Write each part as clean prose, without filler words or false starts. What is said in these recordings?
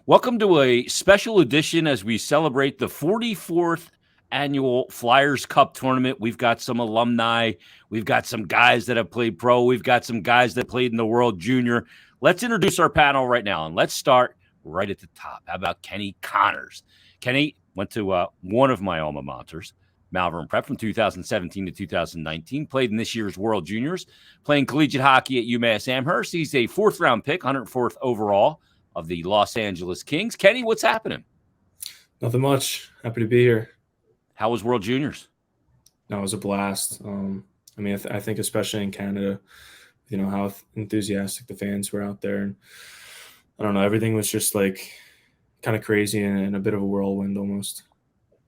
Welcome to a special edition as we celebrate the 44th annual Flyers Cup tournament. We've got some alumni. We've got some guys that have played pro. We've got some guys that played in the World Junior. Let's introduce our panel right now, and let's start right at the top. How about Kenny Connors? Kenny went to one of my alma maters, Malvern Prep, from 2017 to 2019, played in this year's World Juniors, playing collegiate hockey at UMass Amherst. He's a fourth-round pick, 104th overall, of the Los Angeles Kings. Kenny, what's happening? Nothing much. Happy to be here. How was World Juniors? No, it was a blast. I think especially in Canada, how enthusiastic the fans were out there. And I don't know, everything was just like kind of crazy and a bit of a whirlwind almost.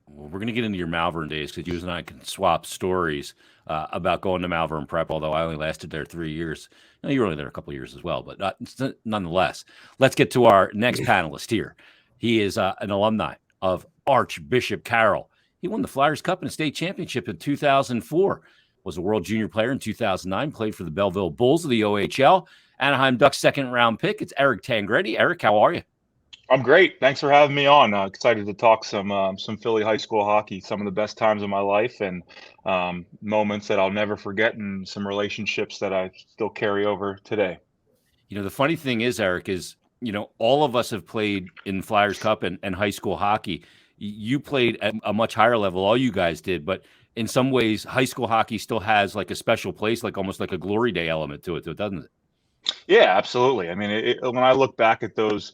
Well, we're going to get into your Malvern days because you and I can swap stories about going to Malvern Prep, although I only lasted there 3 years. No, you were only there a couple of years as well, but nonetheless. Let's get to our next panelist here. He is an alumni of Archbishop Carroll. He won the Flyers Cup and a state championship in 2004, was a World Junior player in 2009, played for the Belleville Bulls of the OHL, Anaheim Ducks second-round pick. It's Eric Tangredi. Eric, how are you? I'm great. Thanks for having me on. Excited to talk some Philly high school hockey, some of the best times of my life and moments that I'll never forget and some relationships that I still carry over today. You know, the funny thing is, Eric, is, all of us have played in Flyers Cup and high school hockey. You played at a much higher level, all you guys did, but in some ways, high school hockey still has like a special place, like almost like a glory day element to it, doesn't it? Yeah, absolutely. I mean, when I look back at those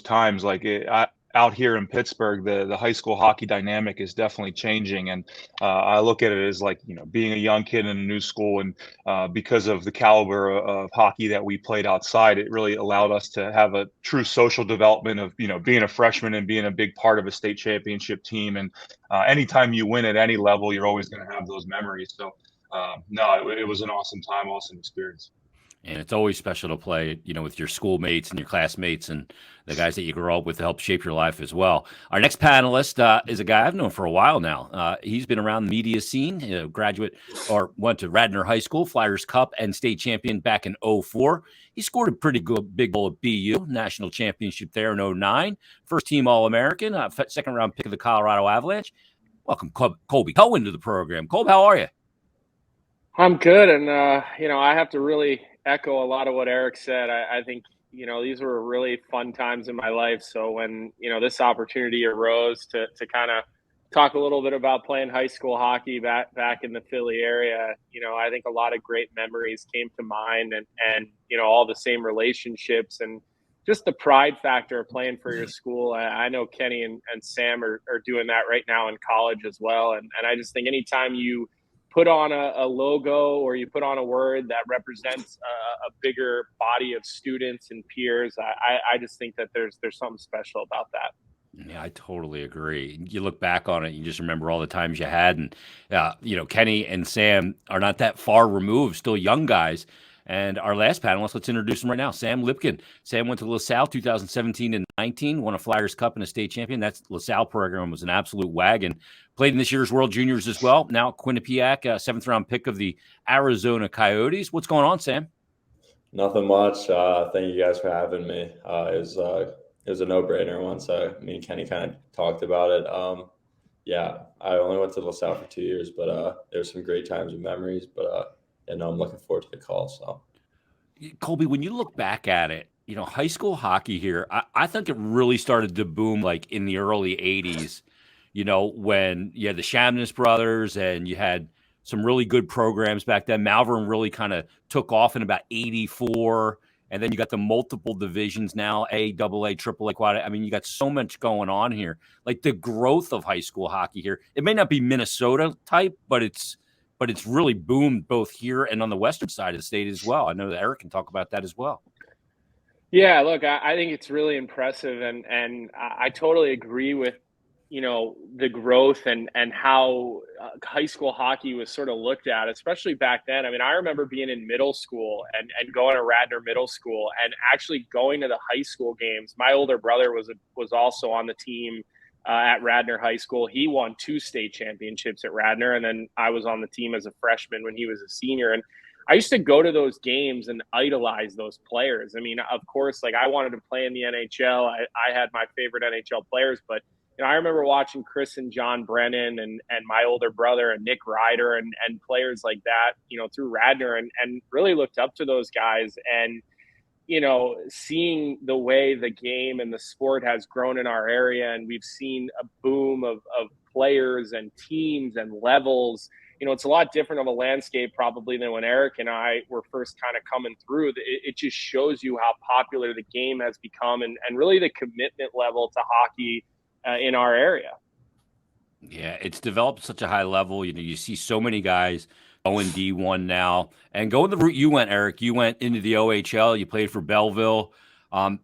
times, out here in Pittsburgh, the high school hockey dynamic is definitely changing, and I look at it as like being a young kid in a new school, and because of the caliber of hockey that we played outside, it really allowed us to have a true social development of being a freshman and being a big part of a state championship team. And anytime you win at any level, you're always going to have those memories. So no, it was an awesome time, awesome experience. And it's always special to play, with your schoolmates and your classmates and the guys that you grow up with to help shape your life as well. Our next panelist is a guy I've known for a while now. He's been around the media scene, graduate or went to Radnor High School, Flyers Cup and state champion back in 2004. He scored a pretty good big goal at BU, national championship there in 2009. First team All-American, second round pick of the Colorado Avalanche. Welcome, Colby Cohen, to the program. Colby, how are you? I'm good. And, I have to really echo a lot of what Eric said. I think, these were really fun times in my life. So when, this opportunity arose to kind of talk a little bit about playing high school hockey back in the Philly area, I think a lot of great memories came to mind and all the same relationships and just the pride factor of playing for your school. I know Kenny and Sam are doing that right now in college as well. And I just think anytime you put on a logo or you put on a word that represents a bigger body of students and peers, I just think that there's something special about that. Yeah, I totally agree. You look back on it, you just remember all the times you had. And, Kenny and Sam are not that far removed, still young guys. And our last panelist, let's introduce him right now, Sam Lipkin. Sam went to LaSalle 2017 and 19, won a Flyers Cup and a state champion. That LaSalle program was an absolute wagon. Played in this year's World Juniors as well. Now Quinnipiac, seventh-round pick of the Arizona Coyotes. What's going on, Sam? Nothing much. Thank you guys for having me. It was a no-brainer once me and Kenny kind of talked about it. I only went to LaSalle for 2 years, but there's some great times and memories. But I'm looking forward to the call. So, Colby, when you look back at it, high school hockey here, I think it really started to boom like in the early 80s, when you had the Shamnes brothers and you had some really good programs back then. Malvern really kind of took off in about 84. And then you got the multiple divisions now, A, double A, triple A, quad A. I mean, you got so much going on here. Like the growth of high school hockey here. It may not be Minnesota type, but it's really boomed both here and on the western side of the state as well. I know that Eric can talk about that as well. Yeah, look, I think it's really impressive. And I totally agree with, the growth and how high school hockey was sort of looked at, especially back then. I mean, I remember being in middle school and going to Radnor Middle School and actually going to the high school games. My older brother was also on the team at Radnor High School. He won 2 state championships at Radnor, and then I was on the team as a freshman when he was a senior. And I used to go to those games and idolize those players. I mean, of course, like I wanted to play in the NHL. I had my favorite NHL players, but I remember watching Chris and John Brennan and my older brother and Nick Ryder and players like that, through Radnor and really looked up to those guys. And, seeing the way the game and the sport has grown in our area, and we've seen a boom of players and teams and levels. It's a lot different of a landscape probably than when Eric and I were first kind of coming through. It just shows you how popular the game has become and really the commitment level to hockey in our area. Yeah, it's developed such a high level. You see so many guys going D1 now and going the route you went, Eric. You went into the OHL. You played for Belleville.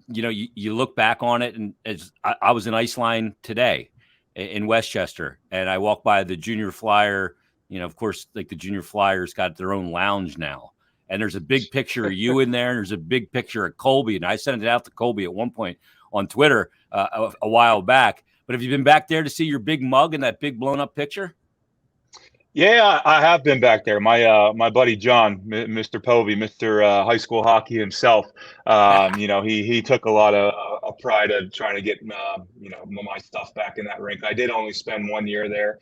You look back on it, and as I was in Iceland today in Westchester, and I walked by the Junior Flyer. Of course, like the Junior Flyers got their own lounge now. And there's a big picture of you in there. And there's a big picture of Colby. And I sent it out to Colby at one point on Twitter a while back. But have you been back there to see your big mug and that big blown up picture? Yeah, I have been back there. My buddy John, Mr. Povey, Mr. High School Hockey himself. He took a lot of pride of trying to get my stuff back in that rink. I did only spend 1 year there.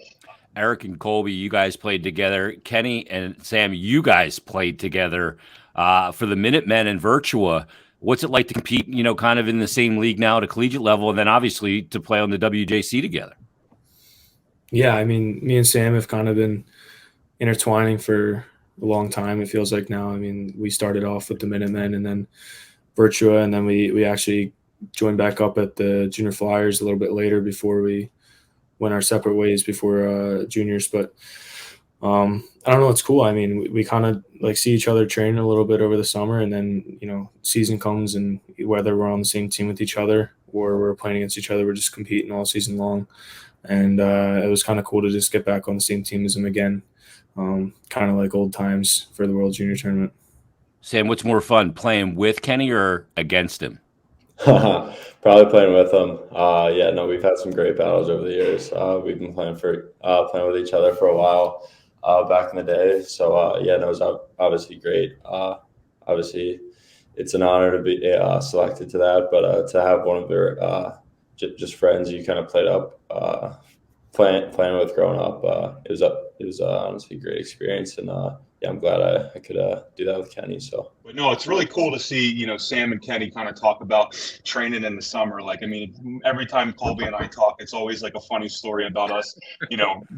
Eric and Colby, you guys played together. Kenny and Sam, you guys played together for the Minutemen and Virtua. What's it like to compete, kind of in the same league now at a collegiate level, and then obviously to play on the WJC together? Yeah, I mean, me and Sam have kind of been intertwining for a long time, it feels like now. I mean, we started off with the Minutemen and then Virtua, and then we actually joined back up at the Junior Flyers a little bit later before we went our separate ways before juniors. But I don't know, it's cool. I mean, we kind of like see each other training a little bit over the summer, and then season comes, and whether we're on the same team with each other or we're playing against each other, we're just competing all season long. And it was kind of cool to just get back on the same team as him again, kind of like old times for the World Junior Tournament. Sam, what's more fun, playing with Kenny or against him? Probably playing with them. We've had some great battles over the years. We've been playing with each other for a while back in the day. So it was obviously great. Obviously, it's an honor to be selected to that, but to have one of their just friends you kind of played up playing with growing up, it was honestly a great experience, and I'm glad I could do that with Kenny. So, but no, it's really cool to see Sam and Kenny kind of talk about training in the summer. Like, I mean, every time Colby and I talk, it's always like a funny story about us,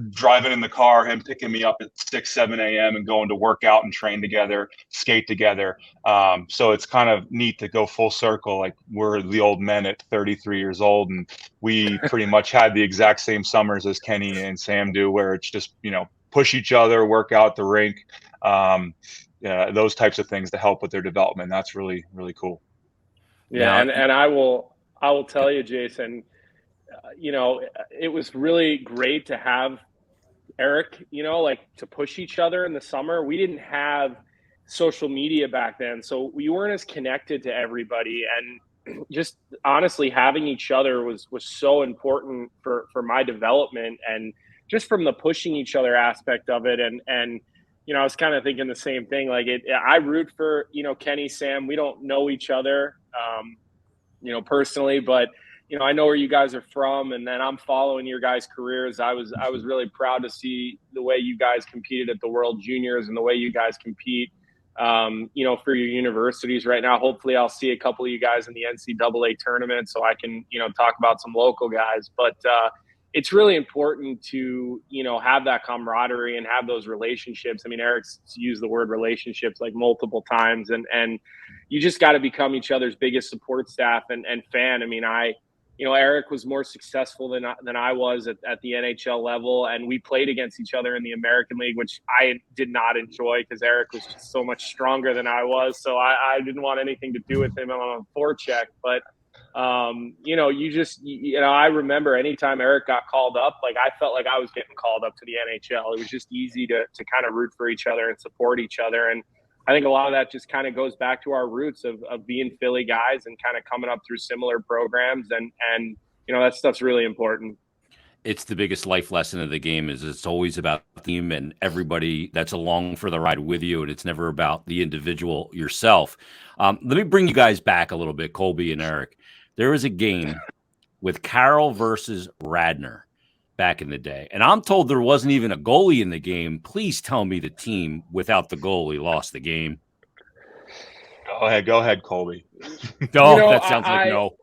driving in the car, him picking me up at 6-7 a.m. and going to work out and train together, skate together. So it's kind of neat to go full circle. Like, we're the old men at 33 years old, and we pretty much had the exact same summers as Kenny and Sam do, where it's just push each other, work out the rink. Those types of things to help with their development. That's really, really cool. Yeah. And I will tell you, Jason, it was really great to have Eric, to push each other in the summer. We didn't have social media back then, so we weren't as connected to everybody. And just honestly, having each other was so important for my development, and just from the pushing each other aspect of it. And I was kind of thinking the same thing. Like, I root for, Kenny, Sam. We don't know each other, personally, but, I know where you guys are from, and then I'm following your guys' careers. I was really proud to see the way you guys competed at the World Juniors and the way you guys compete, for your universities right now. Hopefully I'll see a couple of you guys in the NCAA tournament so I can, talk about some local guys. But, it's really important to, have that camaraderie and have those relationships. I mean, Eric's used the word relationships like multiple times, and you just got to become each other's biggest support staff and fan. I mean, Eric was more successful than I was at the NHL level, and we played against each other in the American League, which I did not enjoy because Eric was just so much stronger than I was. So I didn't want anything to do with him on a forecheck. But I remember anytime Eric got called up, like, I felt like I was getting called up to the NHL. It was just easy to kind of root for each other and support each other. And I think a lot of that just kind of goes back to our roots of being Philly guys and kind of coming up through similar programs. And that stuff's really important. it's the biggest life lesson of the game is it's always about the team and everybody that's along for the ride with you, and it's never about the individual yourself. Let me bring you guys back a little bit, Colby and Eric. There was a game with Carroll versus Radnor back in the day, and I'm told there wasn't even a goalie in the game. Please tell me the team without the goalie lost the game. Go ahead, Colby. That sounds like no.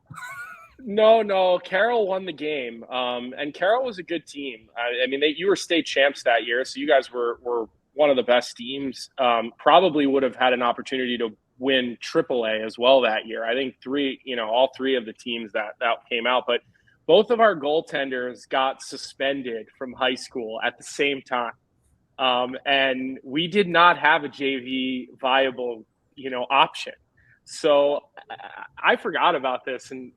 No. Carroll won the game, and Carroll was a good team. I mean, you were state champs that year, so you guys were one of the best teams. Probably would have had an opportunity to win AAA as well that year. I think all three of the teams that came out, but both of our goaltenders got suspended from high school at the same time, and we did not have a JV viable option. So I forgot about this and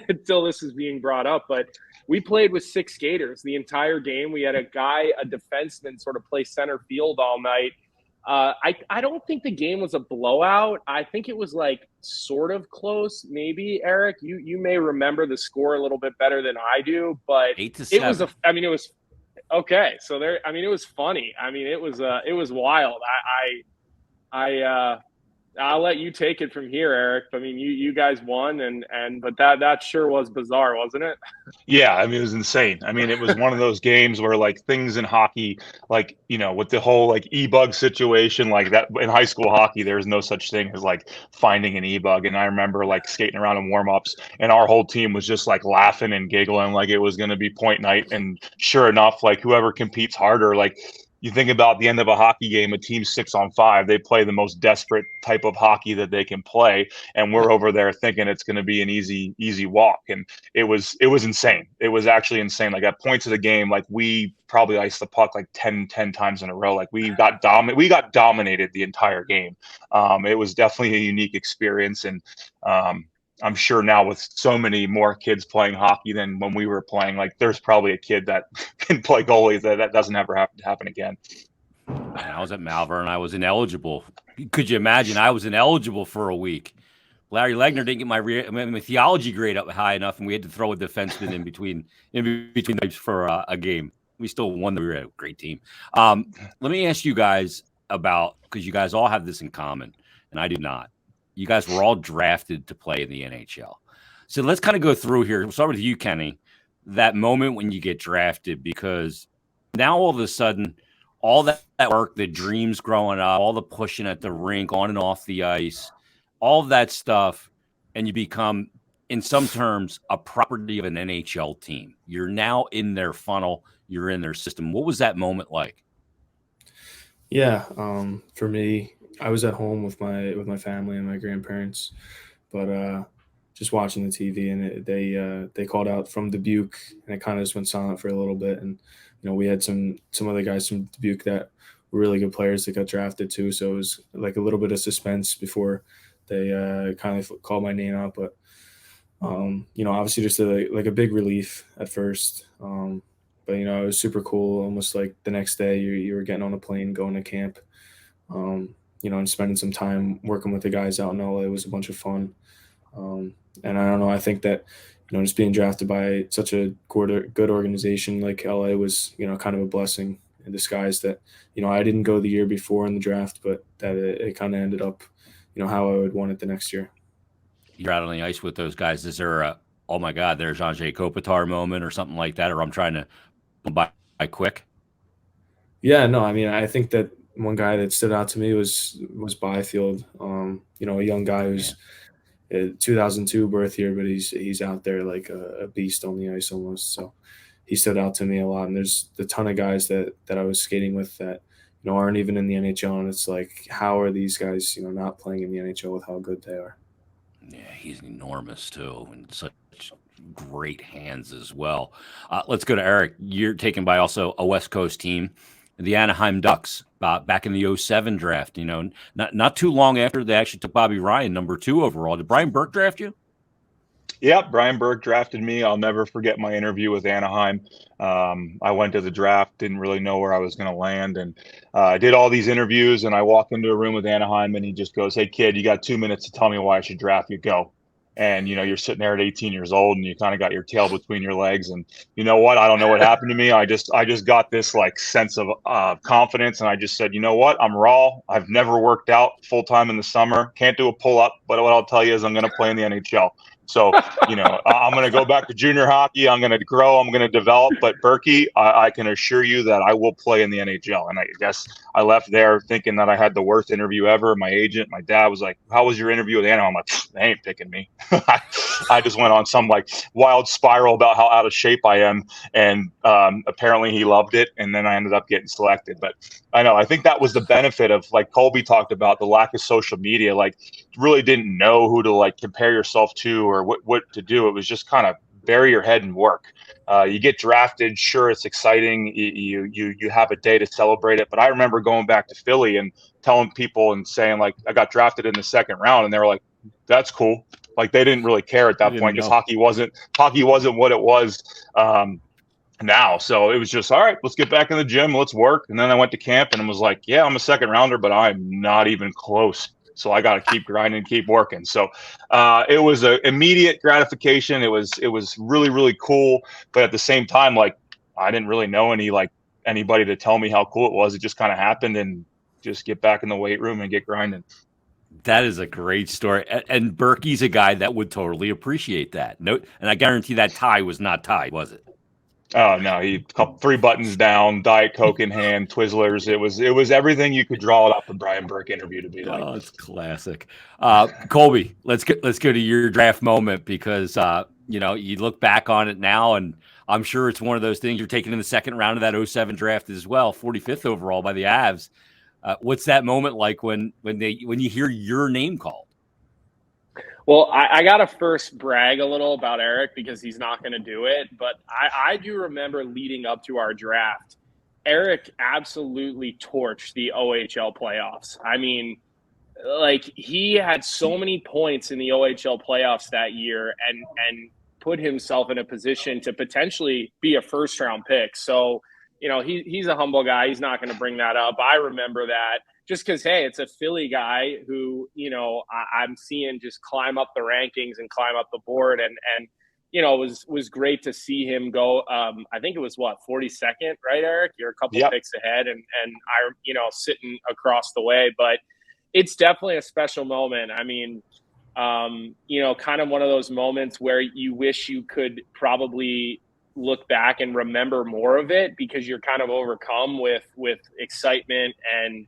until this is being brought up, but we played with 6 skaters the entire game. We had a defenseman sort of play center field all night. I don't think the game was a blowout. I think it was like sort of close. Maybe Eric, you may remember the score a little bit better than I do, but 8-7. it was okay. So it was funny. I mean, it was wild. I'll let you take it from here, Eric. I mean, you guys won, but that sure was bizarre, wasn't it? Yeah, I mean, it was insane. I mean, it was one of those games where like things in hockey, like, with the whole like e-bug situation, like that in high school hockey, there's no such thing as like finding an e-bug. And I remember like skating around in warm-ups, and our whole team was just like laughing and giggling like it was going to be point night. And sure enough, like whoever competes harder, like you think about the end of a hockey game, a team 6-on-5, they play the most desperate type of hockey that they can play. And we're over there thinking it's going to be an easy walk. And it was insane. It was actually insane. Like at points of the game, like we probably iced the puck like 10 times in a row. Like we got dominated the entire game. It was definitely a unique experience. And, I'm sure now with so many more kids playing hockey than when we were playing, like there's probably a kid that can play goalie that doesn't ever have to happen again. I was at Malvern. I was ineligible. Could you imagine? I was ineligible for a week. Larry Legner didn't get my theology grade up high enough, and we had to throw a defenseman in between types for a game. We still won. We were a great team. Let me ask you guys about, because you guys all have this in common, and I do not. You guys were all drafted to play in the NHL. So let's kind of go through here. We'll start with you, Kenny, that moment when you get drafted, because now all of a sudden, all that work, the dreams growing up, all the pushing at the rink, on and off the ice, all of that stuff, and you become, in some terms, a property of an NHL team. You're now in their funnel. You're in their system. What was that moment like? Yeah, for me, I was at home with my family and my grandparents, but just watching the TV, and they called out from Dubuque, and it kind of just went silent for a little bit. And we had some other guys from Dubuque that were really good players that got drafted too. So it was like a little bit of suspense before they kind of called my name out. But obviously just a big relief at first. But it was super cool. Almost like the next day you were getting on a plane, going to camp. And spending some time working with the guys out in LA was a bunch of fun. And I don't know, I think that, just being drafted by such a good organization like LA was, kind of a blessing in disguise that, I didn't go the year before in the draft, but that it kind of ended up, how I would want it the next year. You're out on the ice with those guys. Is there a, oh my God, there's Andrzej Kopitar moment or something like that, or I'm trying to buy quick? Yeah, no, I mean, I think that one guy that stood out to me was Byfield. A young guy who's a 2002 birth year, but he's out there like a beast on the ice almost. So he stood out to me a lot. And there's a ton of guys that I was skating with that aren't even in the NHL, and it's like, how are these guys not playing in the NHL with how good they are? Yeah, he's enormous too, and such great hands as well. Let's go to Eric. You're taken by also a West Coast team, the Anaheim Ducks, back in the 2007 draft. Not too long after they actually took Bobby Ryan, number 2 overall. Did Brian Burke draft you? Yeah, Brian Burke drafted me. I'll never forget my interview with Anaheim. I went to the draft, didn't really know where I was going to land, and I did all these interviews, and I walk into a room with Anaheim, and he just goes, "Hey, kid, you got 2 minutes to tell me why I should draft you. Go." And, you're sitting there at 18 years old and you kind of got your tail between your legs. And you know what? I don't know what happened to me. I just got this like sense of confidence. And I just said, you know what? I'm raw. I've never worked out full time in the summer. Can't do a pull up. But what I'll tell you is I'm going to play in the NHL. So, I'm going to go back to junior hockey. I'm going to grow. I'm going to develop. But Berkey, I can assure you that I will play in the NHL. And I guess I left there thinking that I had the worst interview ever. My agent, my dad was like, "How was your interview with Animal?" I'm like, "They ain't picking me." I just went on some like wild spiral about how out of shape I am. And apparently he loved it. And then I ended up getting selected. But I think that was the benefit of, like Colby talked about, the lack of social media. Like, really didn't know who to like compare yourself to or what to do. It was just kind of bury your head and work. You get drafted, sure, it's exciting. You have a day to celebrate it. But I remember going back to Philly and telling people and saying, like, I got drafted in the second round, and they were like, "That's cool." Like, they didn't really care at that point because hockey wasn't what it was now. So it was just, all right, let's get back in the gym, let's work. And then I went to camp and was like, yeah, I'm a second rounder, but I'm not even close. So I got to keep grinding, keep working. So it was an immediate gratification. It was really, really cool. But at the same time, like, I didn't really know anybody to tell me how cool it was. It just kind of happened, and just get back in the weight room and get grinding. That is a great story. And Berkey's a guy that would totally appreciate that. No, and I guarantee that tie was not tied, was it? Oh no, he 3 buttons down, Diet Coke in hand, Twizzlers. It was everything you could draw it up a Brian Burke interview to be like. Oh, it's classic. Colby, let's go to your draft moment, because you look back on it now, and I'm sure it's one of those things. You're taken in the second round of that 2007 draft as well, 45th overall by the Avs. What's that moment like when you hear your name called? Well, I got to first brag a little about Eric, because he's not going to do it. But I do remember leading up to our draft, Eric absolutely torched the OHL playoffs. I mean, like, he had so many points in the OHL playoffs that year and put himself in a position to potentially be a first round pick. So, he's a humble guy. He's not going to bring that up. I remember that. Just because, hey, it's a Philly guy who, I'm seeing just climb up the rankings and climb up the board. And it was great to see him go. I think it was 42nd, right, Eric? You're a couple picks ahead, and I, sitting across the way. But it's definitely a special moment. I mean, kind of one of those moments where you wish you could probably look back and remember more of it, because you're kind of overcome with excitement, and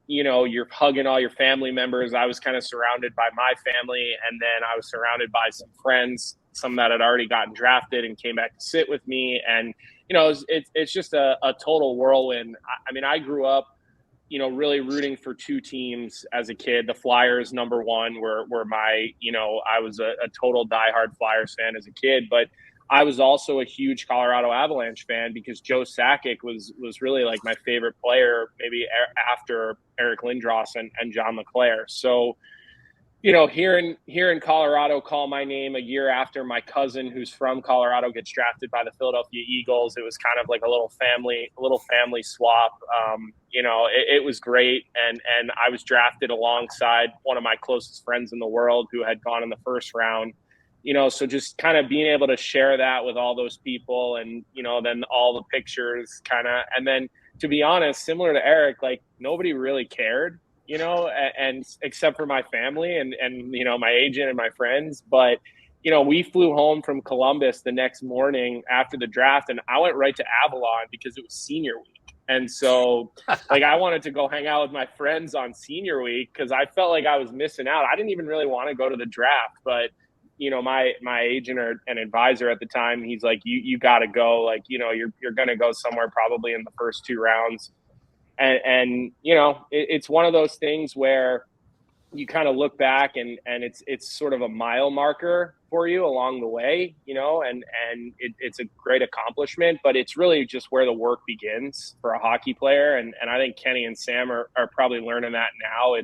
you're hugging all your family members. I was kind of surrounded by my family, and then I was surrounded by some friends, some that had already gotten drafted and came back to sit with me. And, it's just a total whirlwind. I mean, I grew up, really rooting for 2 teams as a kid. The Flyers, number one, were my, I was a total diehard Flyers fan as a kid, but I was also a huge Colorado Avalanche fan, because Joe Sakic was really like my favorite player, maybe after Eric Lindros and John LeClair. So, hearing Colorado call my name a year after my cousin, who's from Colorado, gets drafted by the Philadelphia Eagles, it was kind of like a little family swap. It was great. And I was drafted alongside one of my closest friends in the world, who had gone in the first round. So just kind of being able to share that with all those people, and, then all the pictures and then, to be honest, similar to Eric, like, nobody really cared, and except for my family and my agent and my friends. But, we flew home from Columbus the next morning after the draft, and I went right to Avalon because it was senior week. And so, like, I wanted to go hang out with my friends on senior week, because I felt like I was missing out. I didn't even really want to go to the draft, but my agent or an advisor at the time, he's like, you got to go. Like, you're going to go somewhere probably in the first 2 rounds. And it's one of those things where you kind of look back and it's sort of a mile marker for you along the way, and it's a great accomplishment, but it's really just where the work begins for a hockey player. And I think Kenny and Sam are probably learning that now.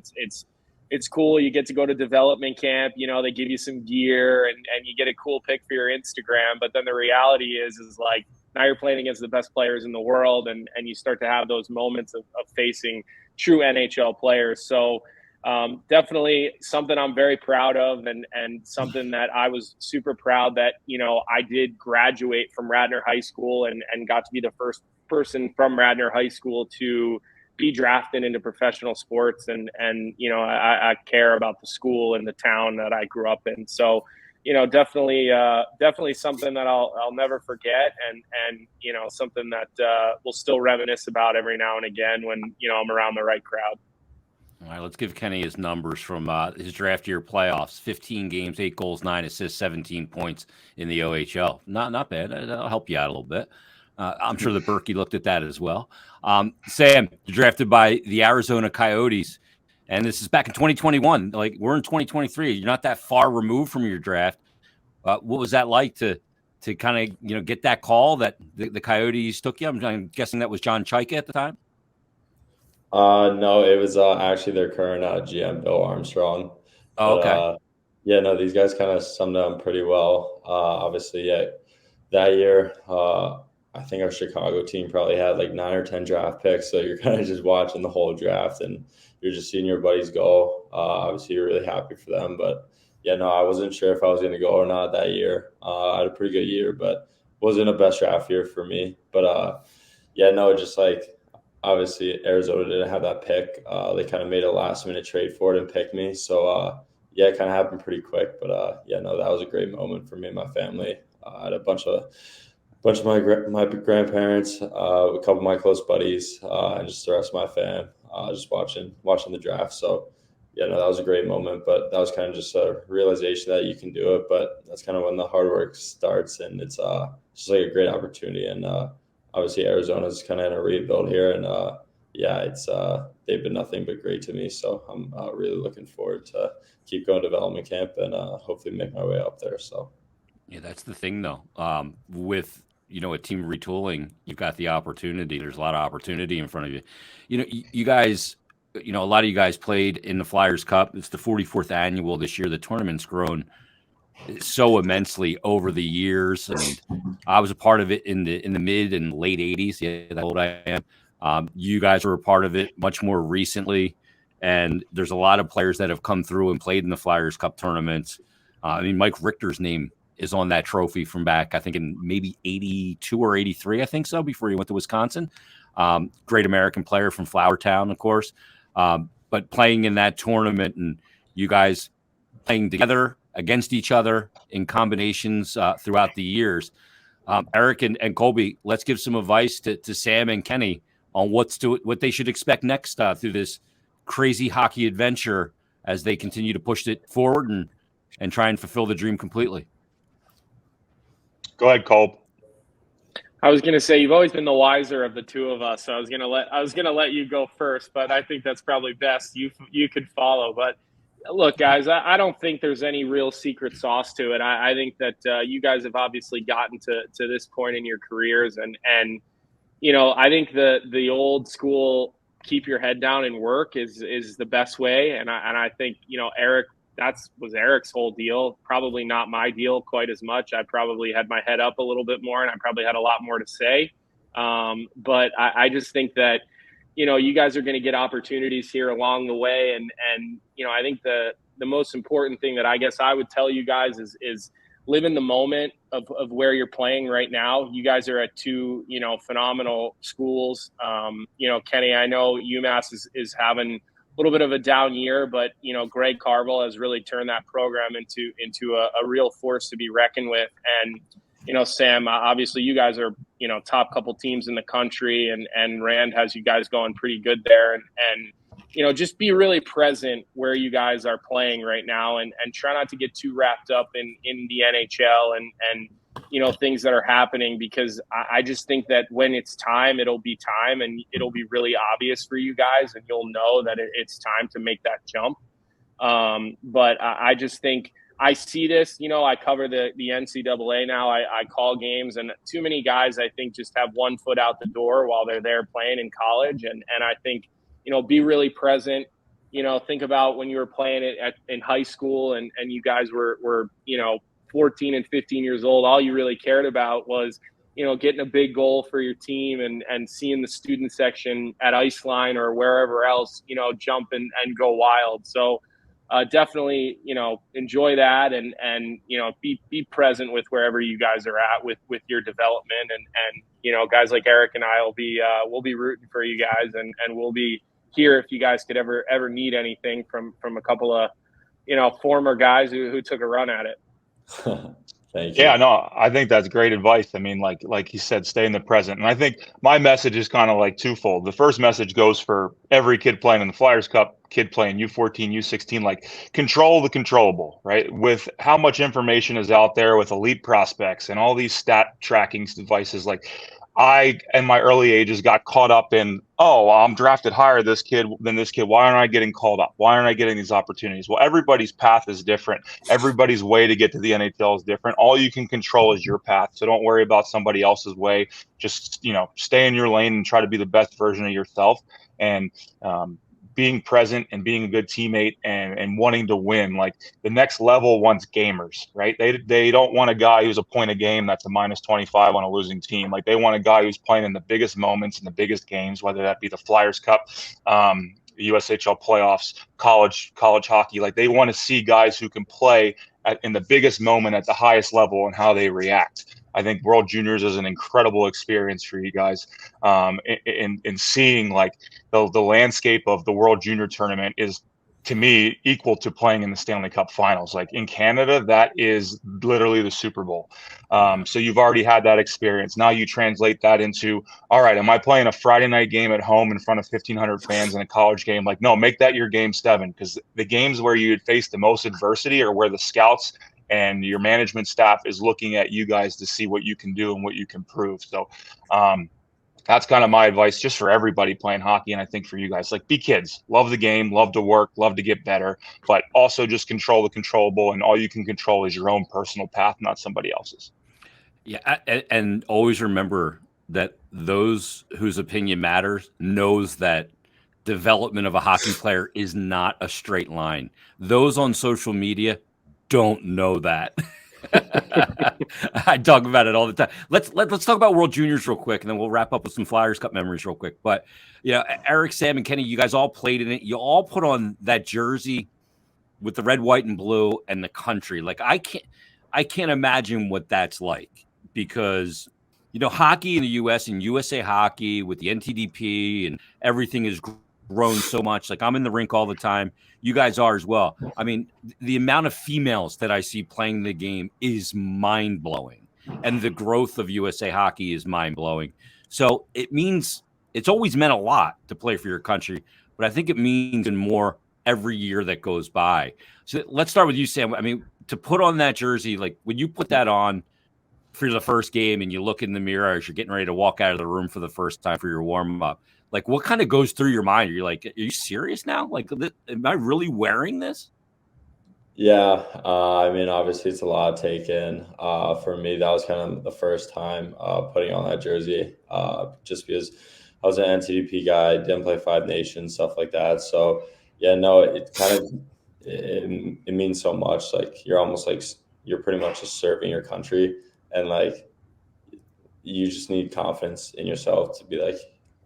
It's cool. You get to go to development camp, they give you some gear and you get a cool pic for your Instagram. But then the reality is like, now you're playing against the best players in the world, and you start to have those moments of facing true NHL players. So, definitely something I'm very proud of, and something that I was super proud that, I did graduate from Radnor High School and got to be the first person from Radnor High School to be drafted into professional sports. And I care about the school and the town that I grew up in. So, definitely something that I'll never forget, and something that we'll still reminisce about every now and again when, I'm around the right crowd. All right, let's give Kenny his numbers from his draft year playoffs: 15 games, 8 goals, 9 assists, 17 points in the OHL. Not bad. That'll help you out a little bit. I'm sure that Berkey looked at that as well. Sam, you're drafted by the Arizona Coyotes, and this is back in 2021. Like, we're in 2023. You're not that far removed from your draft. What was that like to kind of get that call that the Coyotes took you? I'm guessing that was John Chaika at the time. No, it was actually their current GM, Bill Armstrong. Oh, okay. Yeah, no, these guys kind of summed up pretty well. Obviously, yeah, that year, I think our Chicago team probably had like 9 or 10 draft picks. So you're kind of just watching the whole draft and you're just seeing your buddies go. Obviously, you're really happy for them. But yeah, no, I wasn't sure if I was going to go or not that year. I had a pretty good year, but wasn't a best draft year for me. But yeah, no, just like, obviously, Arizona didn't have that pick. They kind of made a last-minute trade for it and picked me. So, yeah, it kind of happened pretty quick. But, yeah, no, that was a great moment for me and my family. I had a bunch of my grandparents, a couple of my close buddies, and just the rest of my fam, just watching the draft. So, yeah, no, that was a great moment. But that was kind of just a realization that you can do it. But that's kind of when the hard work starts, and it's just like a great opportunity. And obviously, Arizona's kind of in a rebuild here, and yeah, it's they've been nothing but great to me. So I'm really looking forward to keep going to development camp and hopefully make my way up there. So yeah, that's the thing though. With a team retooling, you've got the opportunity. There's a lot of opportunity in front of you. You guys, a lot of you guys played in the Flyers Cup. It's the 44th annual this year. The tournament's grown so immensely over the years, and I was a part of it in the mid and late 80s. Yeah, that old I am. You guys were a part of it much more recently, and there's a lot of players that have come through and played in the Flyers Cup tournaments. Mike Richter's name is on that trophy from back, I think, in maybe 82 or 83, I think so, before he went to Wisconsin. Great American player from Flowertown, of course. But playing in that tournament and you guys playing together against each other in combinations throughout the years. Eric and Colby, let's give some advice to Sam and Kenny on what they should expect next through this crazy hockey adventure as they continue to push it forward and try and fulfill the dream completely. Go ahead, Colb. I was going to say, you've always been the wiser of the two of us. So I was going to let you go first, but I think that's probably best. You could follow. But look, guys, I don't think there's any real secret sauce to it. I think that you guys have obviously gotten to this point in your careers, and I think the old school keep your head down and work is the best way. And I think Eric, was Eric's whole deal. Probably not my deal quite as much. I probably had my head up a little bit more, and I probably had a lot more to say. But I just think that you guys are going to get opportunities here along the way. And I think the most important thing that I guess I would tell you guys is live in the moment of where you're playing right now. You guys are at two, phenomenal schools. Kenny, I know UMass is having a little bit of a down year, but, Greg Carvel has really turned that program into a real force to be reckoned with. And, Sam, obviously you guys are, top couple teams in the country, and Rand has you guys going pretty good there. And just be really present where you guys are playing right now, and try not to get too wrapped up in the NHL and things that are happening, because I just think that when it's time, it'll be time, and it'll be really obvious for you guys, and you'll know that it's time to make that jump. But I just think I see this, I cover the NCAA now. I call games, and too many guys, I think, just have one foot out the door while they're there playing in college. And I think, be really present. Think about when you were playing it in high school and you guys were 14 and 15 years old. All you really cared about was getting a big goal for your team and seeing the student section at Iceline or wherever else, jump and go wild. So definitely, enjoy that and be present with wherever you guys are at with your development and guys like Eric and I we'll be rooting for you guys and we'll be here if you guys could ever need anything from a couple of, former guys who took a run at it. Thank you. Yeah, no, I think that's great advice. I mean, like he said, stay in the present. And I think my message is kind of like twofold. The first message goes for every kid playing in the Flyers Cup, kid playing U14, U16, like control the controllable, right? With how much information is out there with elite prospects and all these stat tracking devices, like I, in my early ages, got caught up in, oh, I'm drafted higher than this kid. Why aren't I getting called up? Why aren't I getting these opportunities? Well, everybody's path is different. Everybody's way to get to the NHL is different. All you can control is your path. So don't worry about somebody else's way. Just, stay in your lane and try to be the best version of yourself. And being present and being a good teammate and wanting to win. Like the next level wants gamers, right? They don't want a guy who's a point a game that's a -25 on a losing team. Like they want a guy who's playing in the biggest moments in the biggest games, whether that be the Flyers Cup, USHL playoffs, college hockey. Like they want to see guys who can play in the biggest moment at the highest level and how they react. I think World Juniors is an incredible experience for you guys. In seeing like the landscape of the World Junior tournament is, to me, equal to playing in the Stanley Cup Finals. Like in Canada, that is literally the Super Bowl. So you've already had that experience. Now you translate that into, all right, am I playing a Friday night game at home in front of 1,500 fans in a college game? Like, no, make that your game 7, because the games where you face the most adversity are where the scouts and your management staff is looking at you guys to see what you can do and what you can prove. So that's kind of my advice just for everybody playing hockey. And I think for you guys, like, be kids, love the game, love to work, love to get better, but also just control the controllable, and all you can control is your own personal path, not somebody else's. Yeah. And always remember that those whose opinion matters knows that development of a hockey player is not a straight line. Those on social media don't know that. I talk about it all the time. Let's talk about World Juniors real quick, and then we'll wrap up with some Flyers Cup memories real quick. But Eric, Sam, and Kenny, you guys all played in it. You all put on that jersey with the red, white, and blue and the country. Like I can't imagine what that's like, because hockey in the U.S. and USA Hockey with the NTDP and everything has grown so much. Like I'm in the rink all the time. You guys are as well. I mean, the amount of females that I see playing the game is mind-blowing. And the growth of USA Hockey is mind-blowing. So it means it's always meant a lot to play for your country, but I think it means more every year that goes by. So let's start with you, Sam. I mean, to put on that jersey, like when you put that on for the first game and you look in the mirror as you're getting ready to walk out of the room for the first time for your warm-up, like, what kind of goes through your mind? Are you like, are you serious now? Like, am I really wearing this? Yeah. I mean, obviously it's a lot to take in. For me, that was kind of the first time putting on that jersey, just because I was an NTDP guy, didn't play Five Nations, stuff like that. So, yeah, no, it kind of, it means so much. Like, you're almost like, you're pretty much just serving your country. And, like, you just need confidence in yourself to be like,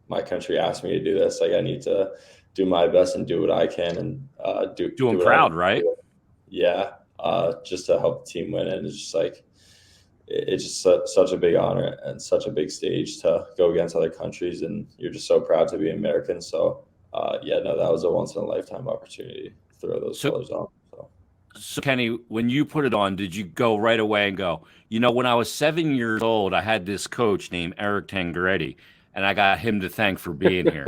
my country asked me to do this. Like, I need to do my best and do what I can and do them proud, right? Yeah, just to help the team win. And it's just like, it's just such a big honor and such a big stage to go against other countries, and you're just so proud to be American. So yeah, no, that was a once in a lifetime opportunity to throw those colors on. So Kenny, when you put it on, did you go right away and go, when I was 7 years old, I had this coach named Eric Tangaretti, and I got him to thank for being here?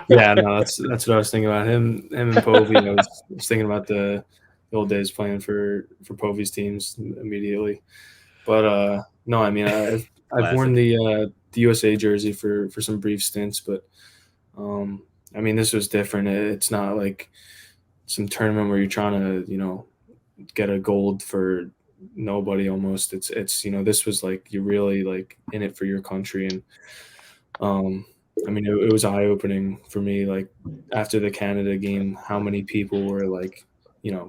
Yeah, no, that's what I was thinking about. Him and Povey. I was thinking about the old days playing for Povey's teams immediately. But no, I mean, I've worn the USA jersey for some brief stints, but I mean, this was different. It's not like some tournament where you're trying to get a gold for nobody almost. It's this was like you're really like in it for your country. And I mean, it was eye-opening for me, like after the Canada game, how many people were like,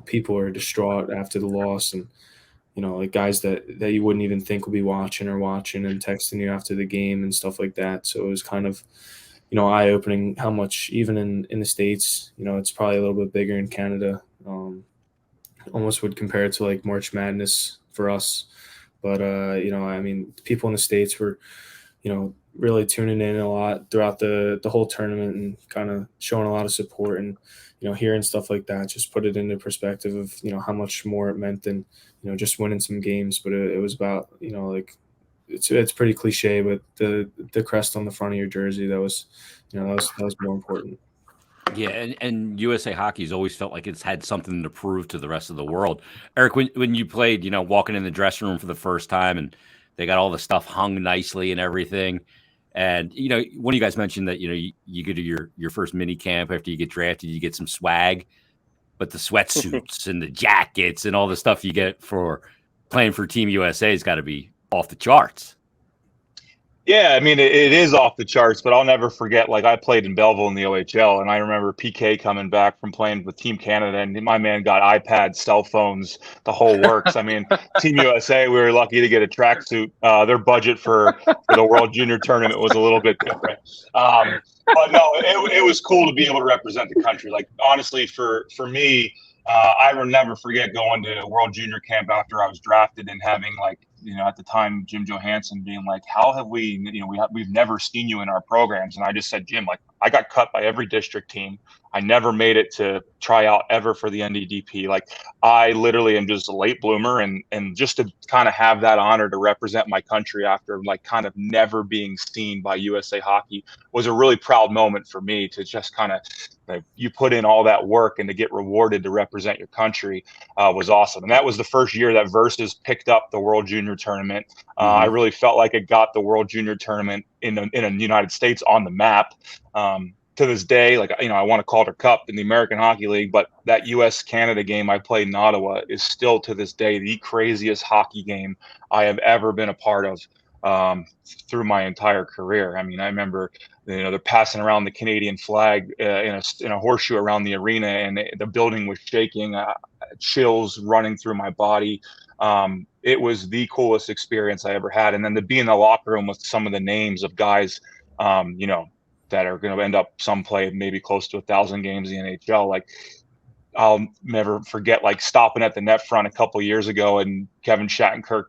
people are distraught after the loss. And like guys that you wouldn't even think would be watching and texting you after the game and stuff like that. So it was kind of, eye-opening how much even in the States, it's probably a little bit bigger in Canada. Almost would compare it to like March Madness for us. But, I mean, people in the States were, really tuning in a lot throughout the whole tournament and kind of showing a lot of support, and, hearing stuff like that just put it into perspective of, how much more it meant than, just winning some games. But it was about, like, it's pretty cliche, but the crest on the front of your jersey, that was more important. Yeah, and USA Hockey's always felt like it's had something to prove to the rest of the world. Eric, when you played, walking in the dressing room for the first time, and they got all the stuff hung nicely and everything, and one of you guys mentioned that you go to your first mini camp after you get drafted, you get some swag, but the sweatsuits and the jackets and all the stuff you get for playing for Team USA has got to be off the charts. Yeah, I mean, it is off the charts, but I'll never forget, like, I played in Belleville in the OHL, and I remember PK coming back from playing with Team Canada, and my man got iPads, cell phones, the whole works. I mean, Team USA, we were lucky to get a tracksuit. Their budget for the World Junior Tournament was a little bit different. But no, it was cool to be able to represent the country. Like, honestly, for me, I will never forget going to World Junior Camp after I was drafted and having, like, at the time, Jim Johansson being like, how have we, we've never seen you in our programs. And I just said, Jim, like, I got cut by every district team. I never made it to try out ever for the NDDP. Like, I literally am just a late bloomer, and just to kind of have that honor to represent my country after, like, kind of never being seen by USA Hockey was a really proud moment for me to just kind of, like, you put in all that work and to get rewarded to represent your country was awesome. And that was the first year that Versus picked up the World Junior Tournament. I really felt like it got the World Junior Tournament in the United States on the map. To this day, like, I won a Calder Cup in the American Hockey League, but that US-Canada game I played in Ottawa is still to this day the craziest hockey game I have ever been a part of through my entire career. I mean, I remember, they're passing around the Canadian flag in a horseshoe around the arena, and the building was shaking, chills running through my body. It was the coolest experience I ever had. And then to be in the locker room with some of the names of guys, that are going to end up, some play maybe close to 1,000 games in the NHL. Like, I'll never forget, like, stopping at the net front a couple of years ago, and Kevin Shattenkirk,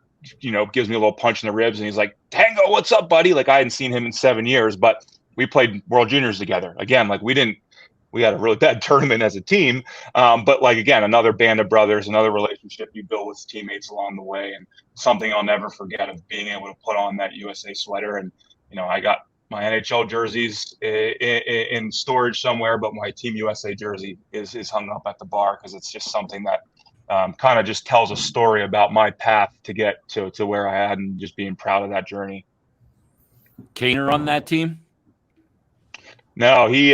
gives me a little punch in the ribs, and he's like, "Tango, what's up, buddy?" Like, I hadn't seen him in 7 years, but we played World Juniors together. Again, like, we had a really bad tournament as a team. But, like, again, another band of brothers, another relationship you build with teammates along the way, and something I'll never forget of being able to put on that USA sweater. And, I got my NHL jerseys in storage somewhere, but my Team USA jersey is hung up at the bar, because it's just something that kind of just tells a story about my path to get to where I had, and just being proud of that journey. Kaner on that team? No, he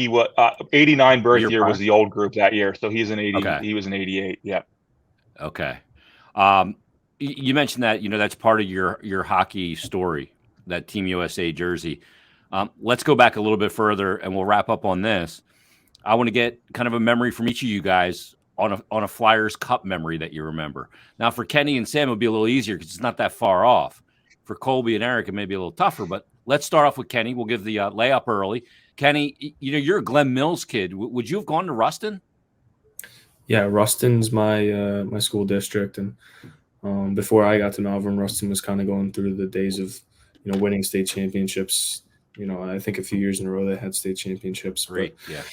was 89 birth year was the old group that year, so he's an 80. Okay. He was an 88. Yeah. Okay. You mentioned that that's part of your hockey story, that Team USA jersey. Let's go back a little bit further, and we'll wrap up on this. I want to get kind of a memory from each of you guys on a Flyers Cup memory that you remember. Now, for Kenny and Sam, it'll be a little easier because it's not that far off. For Colby and Eric, it may be a little tougher, but let's start off with Kenny. We'll give the layup early. Kenny, you're a Glen Mills kid. Would you have gone to Ruston? Yeah, Ruston's my my school district, and before I got to Malvern, Ruston was kind of going through the days of winning state championships. I think a few years in a row they had state championships. Great, yeah.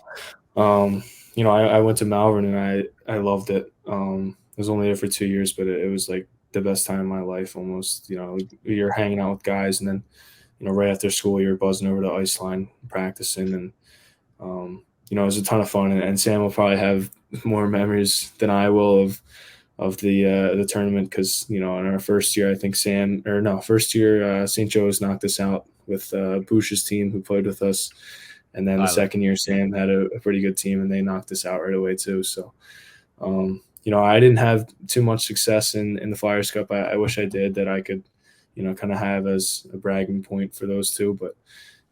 I went to Malvern, and I loved it. I was only there for 2 years, but it was like the best time of my life almost. You're hanging out with guys, and then right after school you're buzzing over to ice line practicing, and it was a ton of fun. And Sam will probably have more memories than I will of the tournament, because in our first year, I think St. Joe's knocked us out with Bush's team, who played with us. And then the second year, Sam had a pretty good team, and they knocked us out right away too. So, I didn't have too much success in the Flyers Cup. I wish I did, that I could, kind of have as a bragging point for those two. But,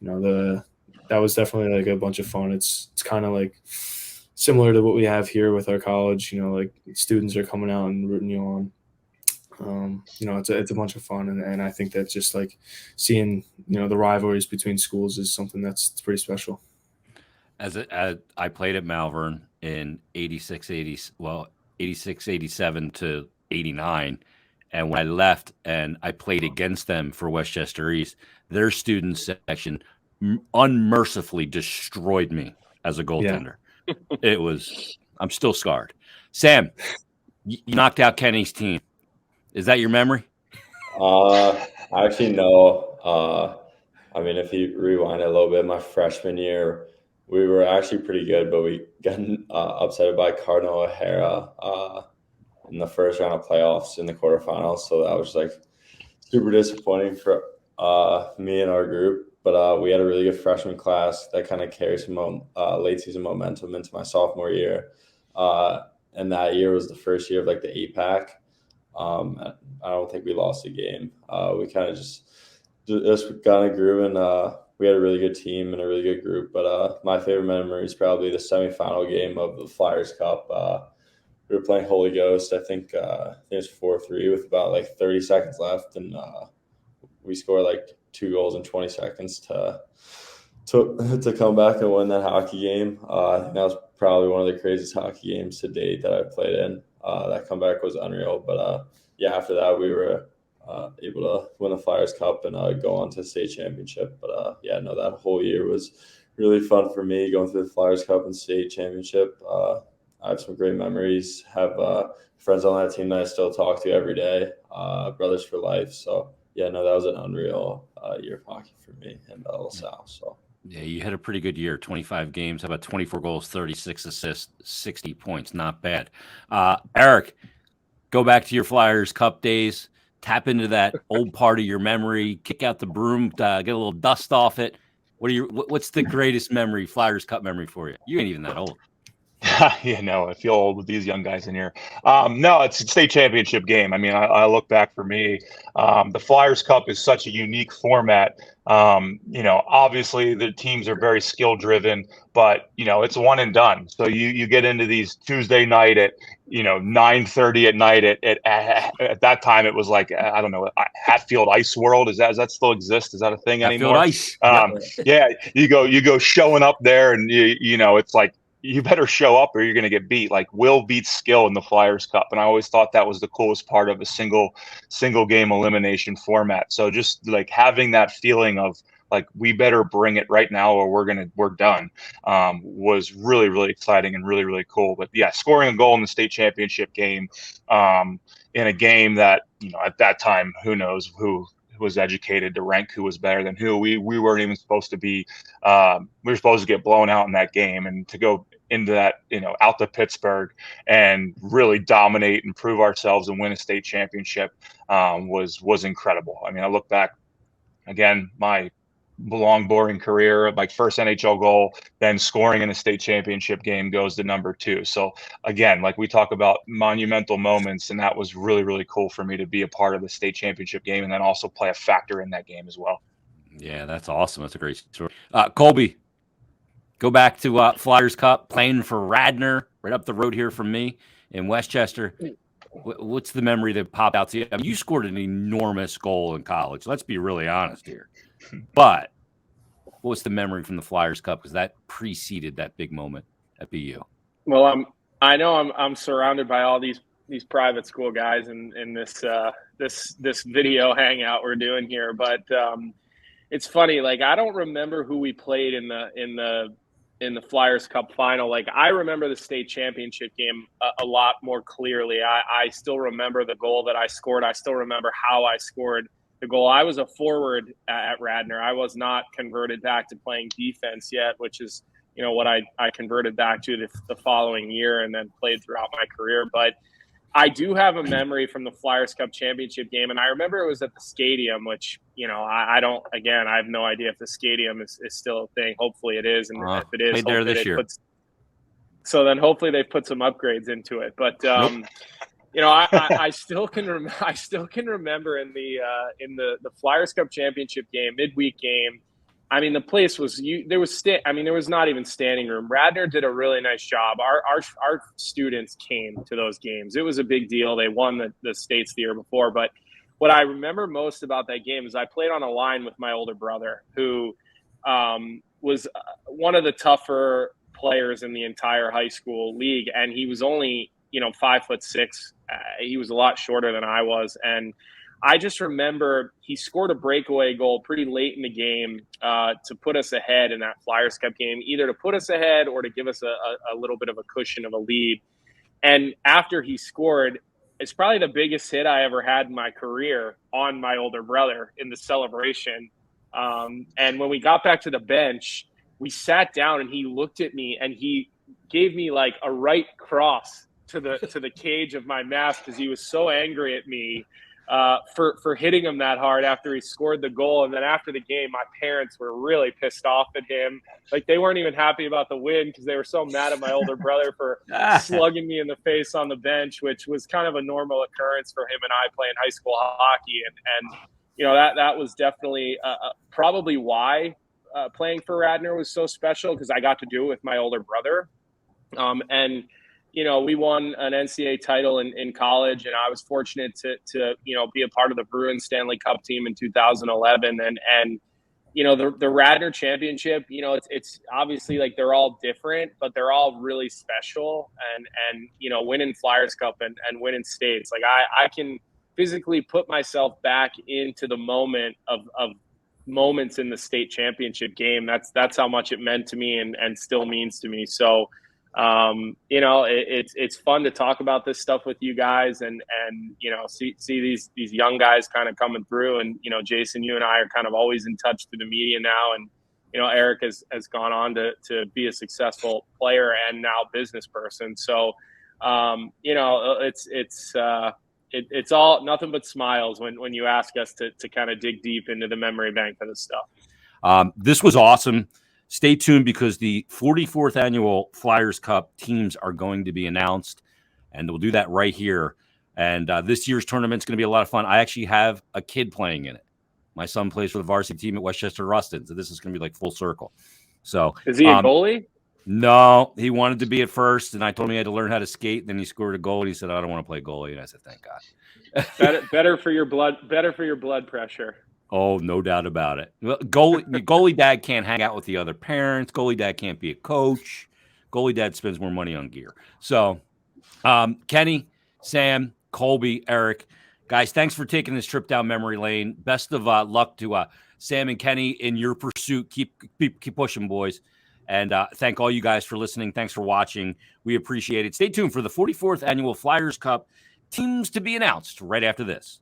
that was definitely like a bunch of fun. It's kind of like similar to what we have here with our college. Like, students are coming out and rooting you on. It's a bunch of fun, and I think that just like seeing the rivalries between schools is something that's pretty special. As I played at Malvern in 86, 87 to 89. And when I left and I played against them for Westchester East, their student section unmercifully destroyed me as a goaltender. Yeah. I'm still scarred. Sam, you knocked out Kenny's team. Is that your memory? Actually, no. I mean, if you rewind a little bit, my freshman year, we were actually pretty good, but we got upset by Cardinal O'Hara in the first round of playoffs in the quarterfinals. So that was like super disappointing for me and our group. But we had a really good freshman class that kind of carried some late season momentum into my sophomore year. And that year was the first year of like the 8-pack. I don't think we lost a game. We kind of just got in a groove, and we had a really good team and a really good group. But my favorite memory is probably the semifinal game of the Flyers Cup. We were playing Holy Ghost. I think it was 4-3 with about like 30 seconds left, and we scored like 2 goals in 20 seconds to come back and win that hockey game. I think that was probably one of the craziest hockey games to date that I've played in. That comeback was unreal. But after that, we were able to win the Flyers Cup and go on to the state championship. But that whole year was really fun for me, going through the Flyers Cup and state championship. I have some great memories. Have friends on that team that I still talk to every day. Brothers for life. So that was an unreal year of hockey for me and LaSalle. So. Yeah, you had a pretty good year, 25 games, how about 24 goals, 36 assists, 60 points. Not bad. Eric, go back to your Flyers Cup days, tap into that old part of your memory, kick out the broom, get a little dust off it. What's the greatest memory, Flyers Cup memory for you? You ain't even that old. I feel old with these young guys in here. No, it's a state championship game. I mean, I look back for me, the Flyers Cup is such a unique format. Obviously the teams are very skill driven, but it's one and done. So you get into these Tuesday night at 9:30 at night at that time it was like, I don't know, Hatfield Ice World. Does that still exist? Is that a thing anymore? Ice. Yeah, you go showing up there, and it's like, you better show up or you're going to get beat. Like, will beats skill in the Flyers Cup. And I always thought that was the coolest part of a single game elimination format. So just like having that feeling of like, we better bring it right now or we're done, was really, really exciting and really, really cool. But yeah, scoring a goal in the state championship game, in a game that, at that time, who knows who was educated to rank who was better than who. We weren't even supposed to be, we were supposed to get blown out in that game, and to go into that, out to Pittsburgh and really dominate and prove ourselves and win a state championship, was incredible. I mean, I look back again, my long, boring career, like first NHL goal, then scoring in a state championship game goes to number 2. So again, like we talk about monumental moments, and that was really, really cool for me to be a part of the state championship game and then also play a factor in that game as well. Yeah, that's awesome. That's a great story. Colby, go back to Flyers Cup, playing for Radnor, right up the road here from me in Westchester. What's the memory that popped out to you? I mean, you scored an enormous goal in college. Let's be really honest here. But what's the memory from the Flyers Cup? Because that preceded that big moment at BU. Well, I know I'm surrounded by all these private school guys in this video hangout we're doing here, but it's funny. Like, I don't remember who we played in the Flyers Cup final. Like, I remember the state championship game a lot more clearly. I still remember the goal that I scored. I still remember how I scored the goal. I was a forward at Radnor. I was not converted back to playing defense yet, which is, what I converted back to the following year and then played throughout my career. But I do have a memory from the Flyers Cup championship game, and I remember it was at the stadium, which, I have no idea if the stadium is still a thing. Hopefully it is, and if it is, there this year. So then hopefully they put some upgrades into it. But I still can remember in the Flyers Cup championship game, midweek game, I mean, the place was there was not even standing room. Radnor did a really nice job. Our students came to those games. It was a big deal. They won the states the year before. But what I remember most about that game is I played on a line with my older brother, who was one of the tougher players in the entire high school league, and he was only 5'6". He was a lot shorter than I was, and I just remember he scored a breakaway goal pretty late in the game to put us ahead in that Flyers Cup game, either to put us ahead or to give us a little bit of a cushion of a lead. And after he scored, it's probably the biggest hit I ever had in my career on my older brother in the celebration. And when we got back to the bench, we sat down and he looked at me and he gave me like a right cross to the cage of my mask because he was so angry at me for hitting him that hard after he scored the goal. And then after the game, my parents were really pissed off at him. Like, they weren't even happy about the win because they were so mad at my older brother for slugging me in the face on the bench, which was kind of a normal occurrence for him and I playing high school hockey. And that was definitely probably why playing for Radnor was so special, because I got to do it with my older brother. We won an NCAA title in college, and I was fortunate to be a part of the Bruins Stanley Cup team in 2011. And the Radnor championship, it's obviously like they're all different, but they're all really special. And winning Flyers Cup and winning states, like I can physically put myself back into the moment of moments in the state championship game. That's how much it meant to me and still means to me. So, it's fun to talk about this stuff with you guys and see these young guys kind of coming through. And, Jason, you and I are kind of always in touch through the media now. And, Eric has gone on to be a successful player and now business person. So, it's all nothing but smiles when you ask us to kind of dig deep into the memory bank for this stuff. This was awesome. Stay tuned, because the 44th annual Flyers Cup teams are going to be announced, and we'll do that right here. And this year's tournament is going to be a lot of fun. I actually have a kid playing in it. My son plays for the varsity team at Westchester Rustin, so this is going to be like full circle. So, is he a goalie? No, he wanted to be at first, and I told him he had to learn how to skate. And then he scored a goal, and he said, "I don't want to play goalie." And I said, "Thank God." better for your blood pressure. Oh, no doubt about it. Well, goalie dad can't hang out with the other parents. Goalie dad can't be a coach. Goalie dad spends more money on gear. So, Kenny, Sam, Colby, Eric, guys, thanks for taking this trip down memory lane. Best of luck to Sam and Kenny in your pursuit. Keep pushing, boys. And thank all you guys for listening. Thanks for watching. We appreciate it. Stay tuned for the 44th annual Flyers Cup teams to be announced right after this.